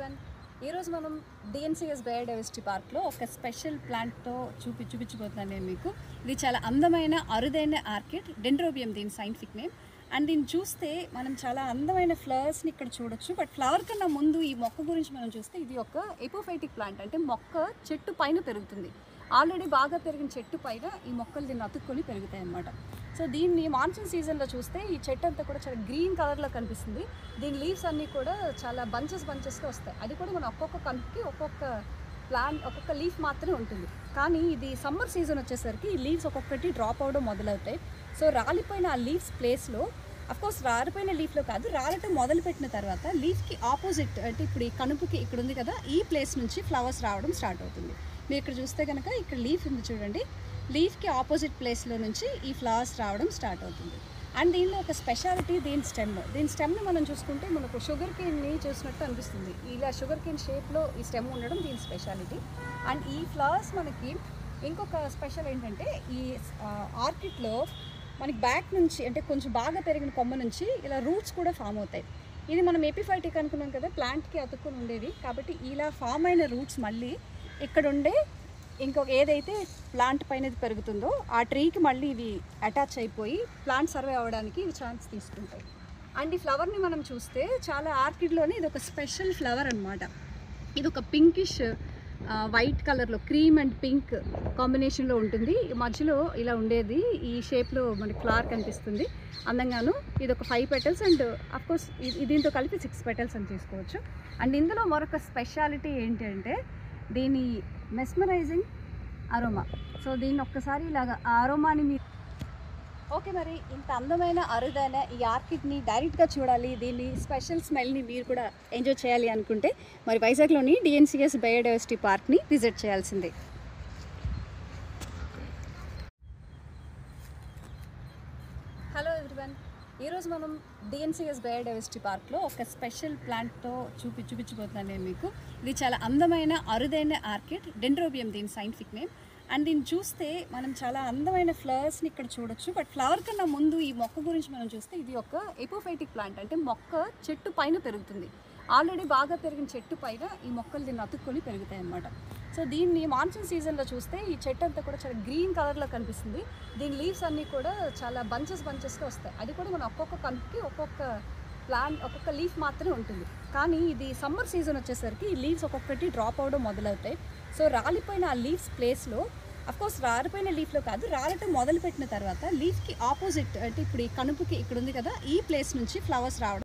Everyone, ఈరోజు మనం డిఎన్సిఎస్ biodiversity పార్క్లో ఒక స్పెషల్ ప్లాంట్తో చూపించబోతున్నాను నేను మీకు. ఇది చాలా అందమైన అరుదైన ఆర్కిడ్, డెండ్రోబియం దీని సైంటిఫిక్ నేమ్. అండ్ దీన్ని చూస్తే మనం చాలా అందమైన ఫ్లవర్స్ని ఇక్కడ చూడొచ్చు. బట్ ఫ్లవర్ కన్నా ముందు ఈ మొక్క గురించి మనం చూస్తే ఇది ఒక ఎపోఫైటిక్ ప్లాంట్, అంటే మొక్క చెట్టు పైన పెరుగుతుంది. ఆల్రెడీ బాగా పెరిగిన చెట్టు పైన ఈ మొక్కలు దీన్ని అతుక్కొని పెరుగుతాయి అన్నమాట. సో దీన్ని మాన్సూన్ సీజన్లో చూస్తే ఈ చెట్టు అంతా కూడా చాలా గ్రీన్ కలర్లో కనిపిస్తుంది. దీని లీవ్స్ అన్నీ కూడా చాలా బంచెస్గా వస్తాయి. అది కూడా మన ఒక్కొక్క కనుపుకి ఒక్కొక్క ప్లాంట్ ఒక్కొక్క లీఫ్ మాత్రమే ఉంటుంది. కానీ ఇది సమ్మర్ సీజన్ వచ్చేసరికి ఈ లీవ్స్ ఒక్కొక్కటి డ్రాప్ అవడం మొదలవుతాయి. సో రాలిపోయిన ఆ లీవ్స్ ప్లేస్లో, అఫ్కోర్స్ రాలిపోయిన లీఫ్లో కాదు, రాలటం మొదలుపెట్టిన తర్వాత లీఫ్కి ఆపోజిట్, అంటే ఇప్పుడు ఈ కనుపుకి ఇక్కడ ఉంది కదా, ఈ ప్లేస్ నుంచి ఫ్లవర్స్ రావడం స్టార్ట్ అవుతుంది. మీరు ఇక్కడ చూస్తే కనుక ఇక్కడ లీఫ్ ఉంది చూడండి, లీఫ్కి ఆపోజిట్ ప్లేస్లో నుంచి ఈ ఫ్లవర్స్ రావడం స్టార్ట్ అవుతుంది. అండ్ దీనిలో ఒక స్పెషాలిటీ దీని స్టెమ్ని మనం చూసుకుంటే మనకు షుగర్ కేన్ని చూసినట్టు అనిపిస్తుంది. ఇలా షుగర్ కేన్ షేప్లో ఈ స్టెమ్ ఉండడం దీని స్పెషాలిటీ. అండ్ ఈ ఫ్లవర్స్ మనకి ఇంకొక స్పెషల్ ఏంటంటే, ఈ ఆర్కిడ్లో మనకి బ్యాక్ నుంచి, అంటే కొంచెం బాగా పెరిగిన కొమ్మ నుంచి ఇలా రూట్స్ కూడా ఫామ్ అవుతాయి. ఇది మనం ఎపిఫైటిక్ అనుకున్నాం కదా, ప్లాంట్కి అతుక్కుని ఉండేవి. కాబట్టి ఇలా ఫామ్ అయిన రూట్స్ మళ్ళీ ఇక్కడ ఉండే ఇంకొక ఏదైతే ప్లాంట్ పైన పెరుగుతుందో ఆ ట్రీకి మళ్ళీ ఇవి అటాచ్ అయిపోయి ప్లాంట్ సర్వే అవ్వడానికి ఇవి ఛాన్స్ తీసుకుంటాయి. అండ్ ఈ ఫ్లవర్ని మనం చూస్తే చాలా ఆర్కిడ్లోనే ఇది ఒక స్పెషల్ ఫ్లవర్ అనమాట. ఇది ఒక పింకిష్ వైట్ కలర్లో, క్రీమ్ అండ్ పింక్ కాంబినేషన్లో ఉంటుంది. మధ్యలో ఇలా ఉండేది ఈ షేప్లో మనకి ఫ్లవర్ కనిపిస్తుంది అందంగాను. ఇది ఒక 5 petals అండ్ అఫ్కోర్స్ దీంతో కలిపి 6 petals అని తీసుకోవచ్చు. అండ్ ఇందులో మరొక స్పెషాలిటీ ఏంటి అంటే దీని మెస్మరైజింగ్ అరోమా. సో దీన్ని ఒక్కసారి ఇలాగా ఆ అరోమాని మీరు ఓకే, మరి ఇంత అందమైన అరుదైన ఈ ఆర్కిడ్ని డైరెక్ట్గా చూడాలి, దీన్ని స్పెషల్ స్మెల్ని మీరు కూడా ఎంజాయ్ చేయాలి అనుకుంటే మరి వైజాగ్లోని డిఎన్సిఎస్ బయోడైవర్సిటీ పార్క్ని విజిట్ చేయాల్సిందే. హలో ఎవ్రీవన్, ఈరోజు మనం డిఎన్సిఎస్ బయోడైవర్సిటీ పార్క్లో ఒక స్పెషల్ ప్లాంట్తో చూపించబోతున్నాను నేను మీకు. ఇది చాలా అందమైన అరుదైన ఆర్కిడ్, డెండ్రోబియం దీని సైంటిఫిక్ నేమ్. అండ్ దీన్ని చూస్తే మనం చాలా అందమైన ఫ్లవర్స్ని ఇక్కడ చూడొచ్చు. బట్ ఫ్లవర్ కన్నా ముందు ఈ మొక్క గురించి మనం చూస్తే ఇది ఒక ఎపోఫైటిక్ ప్లాంట్, అంటే మొక్క చెట్టు పైన పెరుగుతుంది. ఆల్రెడీ బాగా పెరిగిన చెట్టు పైన ఈ మొక్కలు దీన్ని అతుక్కొని పెరుగుతాయి అన్నమాట. సో దీన్ని మాన్సూన్ సీజన్లో చూస్తే ఈ చెట్టు అంతా కూడా చాలా గ్రీన్ కలర్లో కనిపిస్తుంది. దీని లీవ్స్ అన్నీ కూడా చాలా బంచెస్గా వస్తాయి. అది కూడా మన ఒక్కొక్క కనుపుకి ఒక్కొక్క ప్లాంట్ ఒక్కొక్క లీఫ్ మాత్రమే ఉంటుంది. కానీ ఇది సమ్మర్ సీజన్ వచ్చేసరికి ఈ లీవ్స్ ఒక్కొక్కటి డ్రాప్ అవడం మొదలవుతాయి. సో రాలిపోయిన ఆ లీవ్స్ ప్లేస్లో, అఫ్కోర్స్ రాలిపోయిన లీఫ్లో కాదు, రాలటం మొదలుపెట్టిన తర్వాత లీఫ్కి ఆపోజిట్, అంటే ఇప్పుడు ఈ కనుపుకి ఇక్కడ ఉంది కదా, ఈ ప్లేస్ నుంచి ఫ్లవర్స్ రావడం